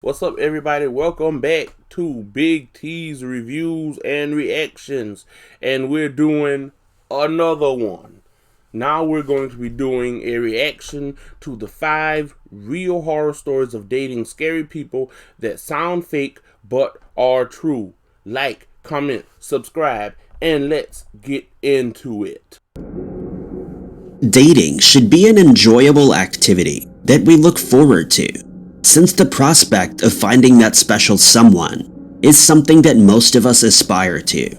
What's up, everybody? Welcome back to Big T's Reviews and Reactions, and we're doing another one. Now we're going to be doing a reaction to the 5 real horror stories of dating scary people that sound fake but are true. Like, comment, subscribe, and let's get into it. Dating should be an enjoyable activity that we look forward to, since the prospect of finding that special someone is something that most of us aspire to.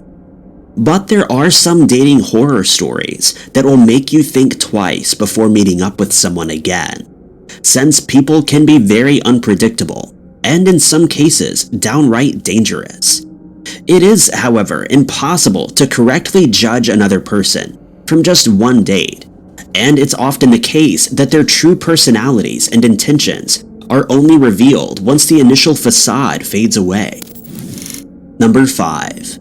But there are some dating horror stories that will make you think twice before meeting up with someone again, since people can be very unpredictable and in some cases downright dangerous. It is, however, impossible to correctly judge another person from just one date, and it's often the case that their true personalities and intentions are only revealed once the initial facade fades away. Number 5.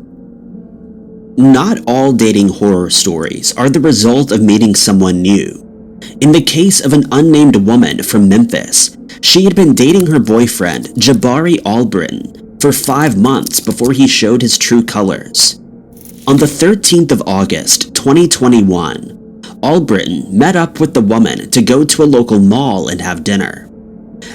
Not all dating horror stories are the result of meeting someone new. In the case of an unnamed woman from Memphis, she had been dating her boyfriend, Jabari Albritton, for 5 months before he showed his true colors. On the 13th of August, 2021, Albritton met up with the woman to go to a local mall and have dinner.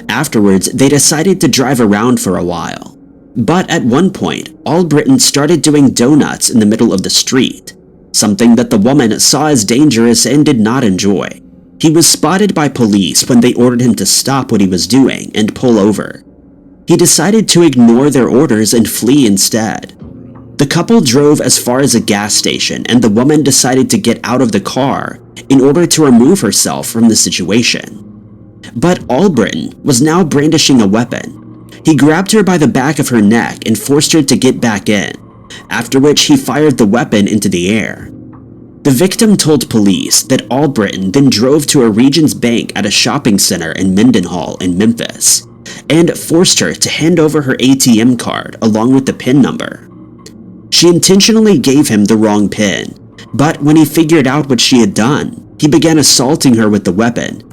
Afterwards, they decided to drive around for a while. But at one point, Albritton started doing donuts in the middle of the street, something that the woman saw as dangerous and did not enjoy. He was spotted by police when they ordered him to stop what he was doing and pull over. He decided to ignore their orders and flee instead. The couple drove as far as a gas station, and the woman decided to get out of the car in order to remove herself from the situation. But Albritton was now brandishing a weapon. He grabbed her by the back of her neck and forced her to get back in, after which he fired the weapon into the air. The victim told police that Albritton then drove to a Regions Bank at a shopping center in Mendenhall in Memphis, and forced her to hand over her ATM card along with the PIN number. She intentionally gave him the wrong PIN, but when he figured out what she had done, he began assaulting her with the weapon.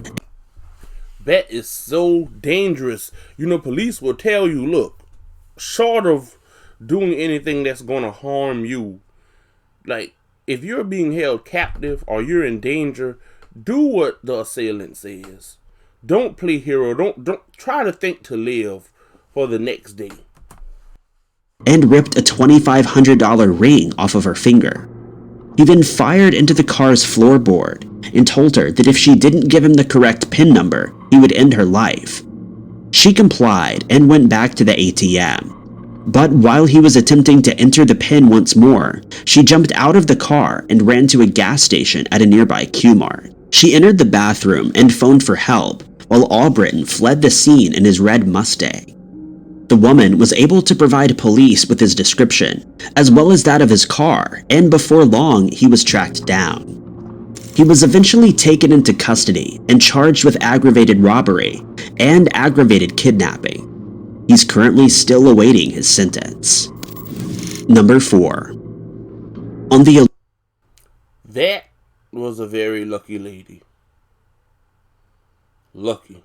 That is so dangerous. Police will tell you, look, short of doing anything that's going to harm you, like, if you're being held captive or you're in danger, do what the assailant says. Don't play hero. Don't try to think to live for the next day. And ripped a $2,500 ring off of her finger. He then fired into the car's floorboard and told her that if she didn't give him the correct PIN number, he would end her life. She complied and went back to the ATM. But while he was attempting to enter the PIN once more, she jumped out of the car and ran to a gas station at a nearby Q-Mart. She entered the bathroom and phoned for help, while Albritton fled the scene in his red Mustang. The woman was able to provide police with his description, as well as that of his car, and before long, he was tracked down. He was eventually taken into custody and charged with aggravated robbery and aggravated kidnapping. He's currently still awaiting his sentence. Number 4. On the That was a very lucky lady. Lucky.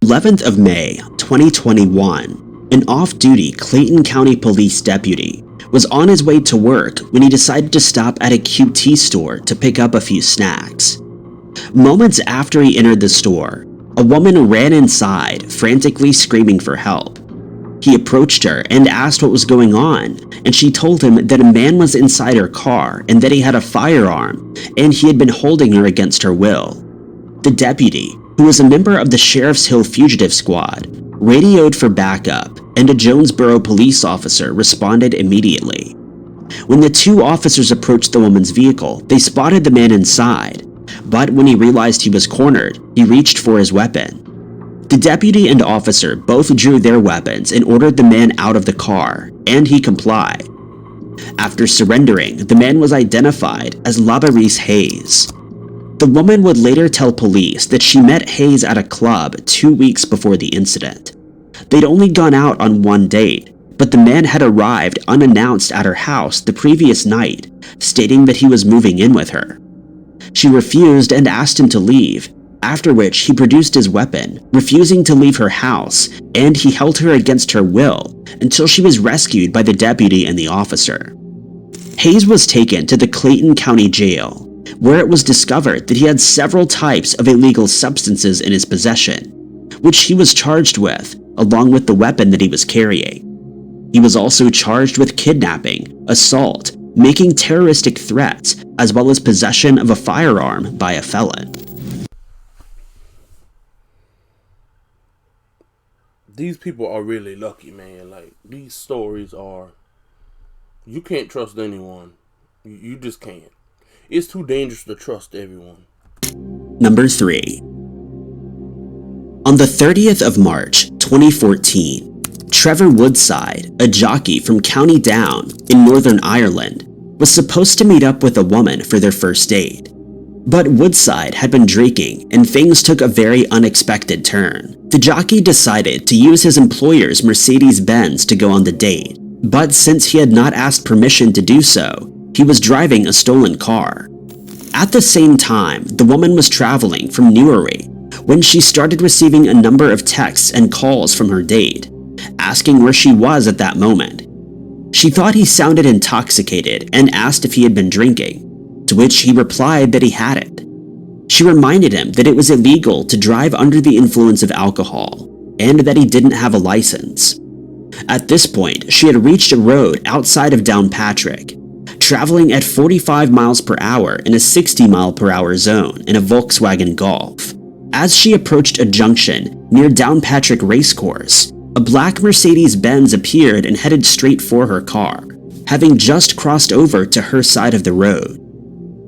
11th of May, 2021, an off-duty Clayton County Police deputy was on his way to work when he decided to stop at a QT store to pick up a few snacks. Moments after he entered the store, a woman ran inside, frantically screaming for help. He approached her and asked what was going on, and she told him that a man was inside her car and that he had a firearm, and he had been holding her against her will. The deputy, who was a member of the Sheriff's Hill Fugitive Squad, radioed for backup, and a Jonesboro police officer responded immediately. When the 2 officers approached the woman's vehicle, they spotted the man inside, but when he realized he was cornered, he reached for his weapon. The deputy and officer both drew their weapons and ordered the man out of the car, and he complied. After surrendering, the man was identified as Labarise Hayes. The woman would later tell police that she met Hayes at a club 2 weeks before the incident. They'd only gone out on one date, but the man had arrived unannounced at her house the previous night, stating that he was moving in with her. She refused and asked him to leave, after which he produced his weapon, refusing to leave her house, and he held her against her will until she was rescued by the deputy and the officer. Hayes was taken to the Clayton County Jail, where it was discovered that he had several types of illegal substances in his possession, which he was charged with, along with the weapon that he was carrying. He was also charged with kidnapping, assault, making terroristic threats, as well as possession of a firearm by a felon. These people are really lucky, man. Like, these stories are... You can't trust anyone. You just can't. It's too dangerous to trust everyone. Number 3. On the 30th of March, 2014, Trevor Woodside, a jockey from County Down in Northern Ireland, was supposed to meet up with a woman for their first date. But Woodside had been drinking and things took a very unexpected turn. The jockey decided to use his employer's Mercedes-Benz to go on the date, but since he had not asked permission to do so, he was driving a stolen car. At the same time, the woman was traveling from Newry when she started receiving a number of texts and calls from her date, asking where she was at that moment. She thought he sounded intoxicated and asked if he had been drinking, to which he replied that he hadn't. She reminded him that it was illegal to drive under the influence of alcohol and that he didn't have a license. At this point, she had reached a road outside of Downpatrick, traveling at 45 miles per hour in a 60 mile per hour zone in a Volkswagen Golf. As she approached a junction near Downpatrick Racecourse, a black Mercedes-Benz appeared and headed straight for her car, having just crossed over to her side of the road.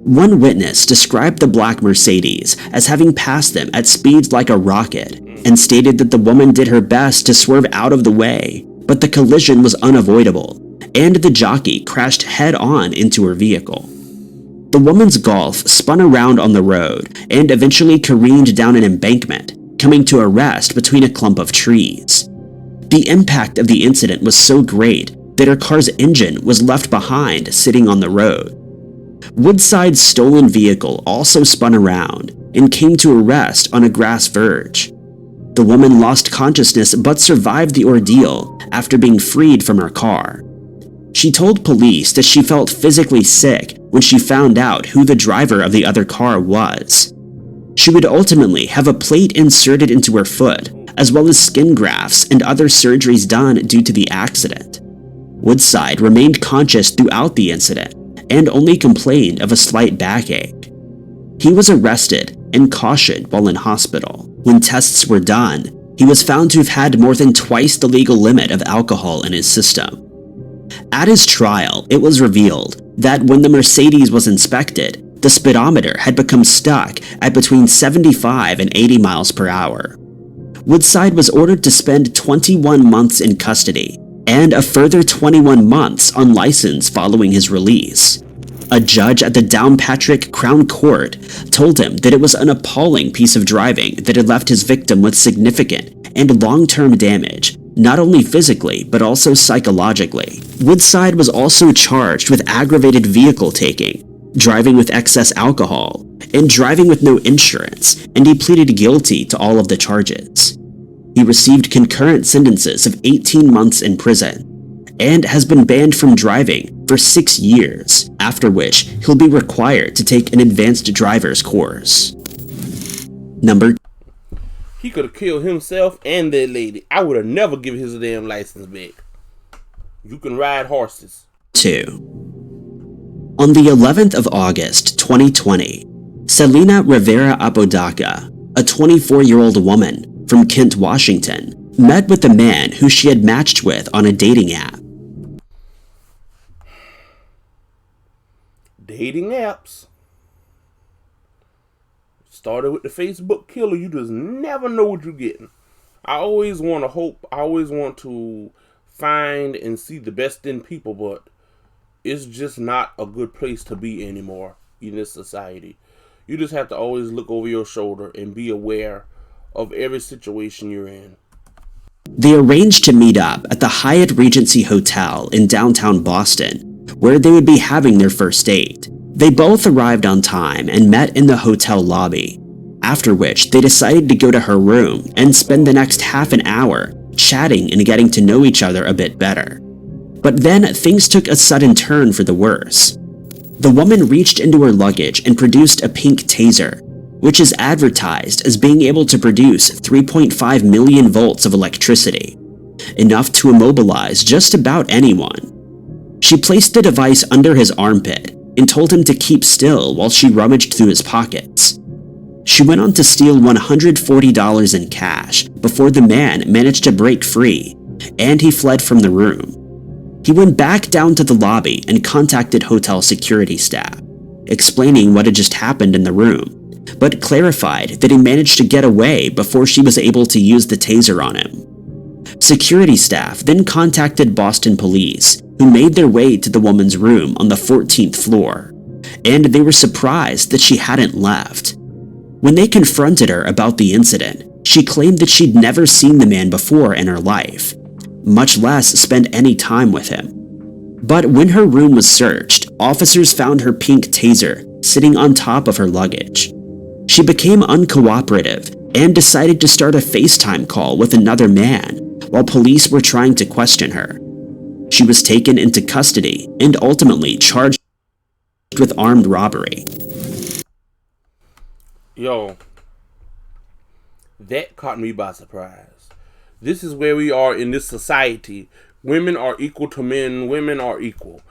One witness described the black Mercedes as having passed them at speeds like a rocket and stated that the woman did her best to swerve out of the way, but the collision was unavoidable, and the jockey crashed head-on into her vehicle. The woman's Golf spun around on the road and eventually careened down an embankment, coming to a rest between a clump of trees. The impact of the incident was so great that her car's engine was left behind sitting on the road. Woodside's stolen vehicle also spun around and came to a rest on a grass verge. The woman lost consciousness but survived the ordeal after being freed from her car. She told police that she felt physically sick when she found out who the driver of the other car was. She would ultimately have a plate inserted into her foot, as well as skin grafts and other surgeries done due to the accident. Woodside remained conscious throughout the incident and only complained of a slight backache. He was arrested and cautioned while in hospital. When tests were done, he was found to have had more than twice the legal limit of alcohol in his system. At his trial, it was revealed that when the Mercedes was inspected, the speedometer had become stuck at between 75 and 80 miles per hour. Woodside was ordered to spend 21 months in custody and a further 21 months on license following his release. A judge at the Downpatrick Crown Court told him that it was an appalling piece of driving that had left his victim with significant and long-term damage, not only physically but also psychologically. Woodside was also charged with aggravated vehicle taking, driving with excess alcohol, and driving with no insurance, and he pleaded guilty to all of the charges. He received concurrent sentences of 18 months in prison and has been banned from driving for 6 years, after which he'll be required to take an advanced driver's course. Number... He could have killed himself and that lady. I would have never given his damn license back. You can ride horses. 2. On the 11th of August, 2020, Selena Rivera Apodaca, a 24-year-old woman from Kent, Washington, met with a man who she had matched with on a dating app. Dating apps. Started with the Facebook killer. You just never know what you're getting. I always want to hope. I always want to find and see the best in people, but it's just not a good place to be anymore in this society. You just have to always look over your shoulder and be aware of every situation you're in. They arranged to meet up at the Hyatt Regency Hotel in downtown Boston, where they would be having their first date. They both arrived on time and met in the hotel lobby. after which they decided to go to her room and spend the next half an hour chatting and getting to know each other a bit better. But then things took a sudden turn for the worse. The woman reached into her luggage and produced a pink taser, which is advertised as being able to produce 3.5 million volts of electricity, enough to immobilize just about anyone. She placed the device under his armpit and told him to keep still while she rummaged through his pockets. She went on to steal $140 in cash before the man managed to break free, and he fled from the room. He went back down to the lobby and contacted hotel security staff, explaining what had just happened in the room, but clarified that he managed to get away before she was able to use the taser on him. Security staff then contacted Boston police, who made their way to the woman's room on the 14th floor, and they were surprised that she hadn't left. When they confronted her about the incident, she claimed that she'd never seen the man before in her life, much less spend any time with him. But when her room was searched, officers found her pink taser sitting on top of her luggage. She became uncooperative and decided to start a FaceTime call with another man while police were trying to question her. She was taken into custody and ultimately charged with armed robbery. Yo, that caught me by surprise. This is where we are in this society. Women are equal to men. Women are equal.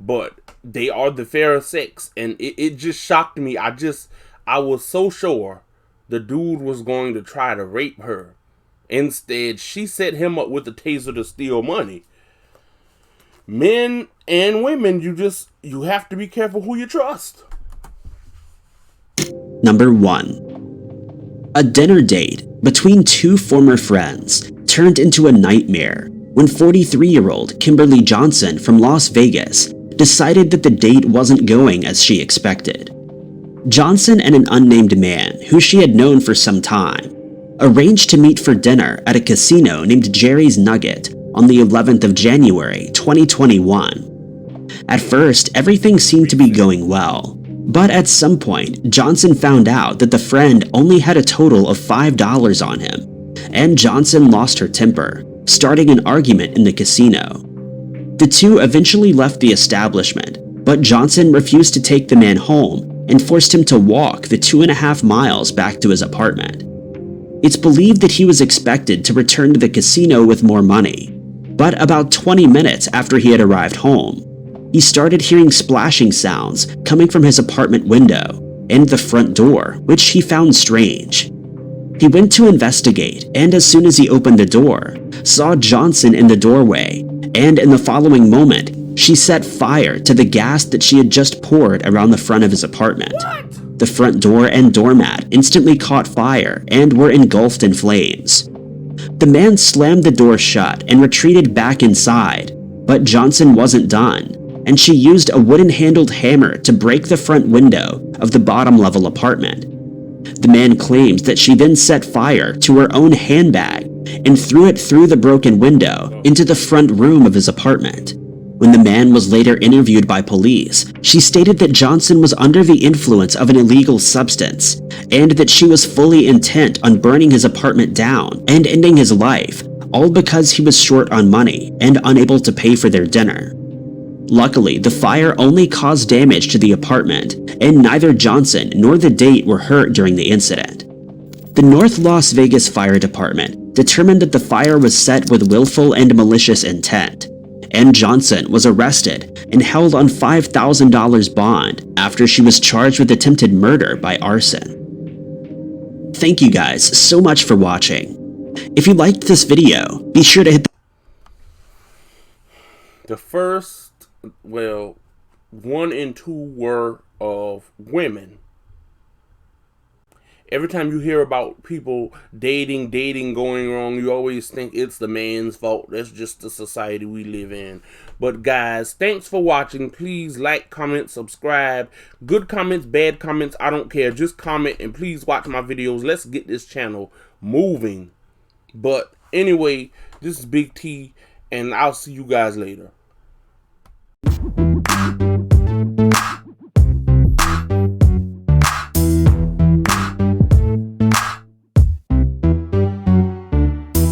But they are the fairer sex. And it just shocked me. I was so sure the dude was going to try to rape her. Instead, she set him up with the taser to steal money. Men and women, you have to be careful who you trust. Number 1. A dinner date between two former friends turned into a nightmare when 43-year-old Kimberly Johnson from Las Vegas decided that the date wasn't going as she expected. Johnson and an unnamed man, who she had known for some time, arranged to meet for dinner at a casino named Jerry's Nugget on the 11th of January, 2021. At first, everything seemed to be going well, but at some point, Johnson found out that the friend only had a total of $5 on him, and Johnson lost her temper, starting an argument in the casino. The two eventually left the establishment, but Johnson refused to take the man home and forced him to walk the 2.5 miles back to his apartment. It's believed that he was expected to return to the casino with more money, but about 20 minutes after he had arrived home, he started hearing splashing sounds coming from his apartment window and the front door, which he found strange. He went to investigate, and as soon as he opened the door, saw Johnson in the doorway, and in the following moment, she set fire to the gas that she had just poured around the front of his apartment. What? The front door and doormat instantly caught fire and were engulfed in flames. The man slammed the door shut and retreated back inside, but Johnson wasn't done, and she used a wooden-handled hammer to break the front window of the bottom-level apartment. The man claims that she then set fire to her own handbag and threw it through the broken window into the front room of his apartment. When the man was later interviewed by police, she stated that Johnson was under the influence of an illegal substance and that she was fully intent on burning his apartment down and ending his life, all because he was short on money and unable to pay for their dinner. Luckily, the fire only caused damage to the apartment, and neither Johnson nor the date were hurt during the incident. The North Las Vegas Fire Department determined that the fire was set with willful and malicious intent, and Johnson was arrested and held on $5,000 bond after she was charged with attempted murder by arson. Thank you guys so much for watching. If you liked this video, be sure to hit The first, 1 and 2 were of women. Every time you hear about people dating going wrong, you always think it's the man's fault. That's just the society we live in. But guys, thanks for watching. Please like, comment, subscribe. Good comments, bad comments, I don't care. Just comment and please watch my videos. Let's get this channel moving. But anyway, this is Big T, and I'll see you guys later.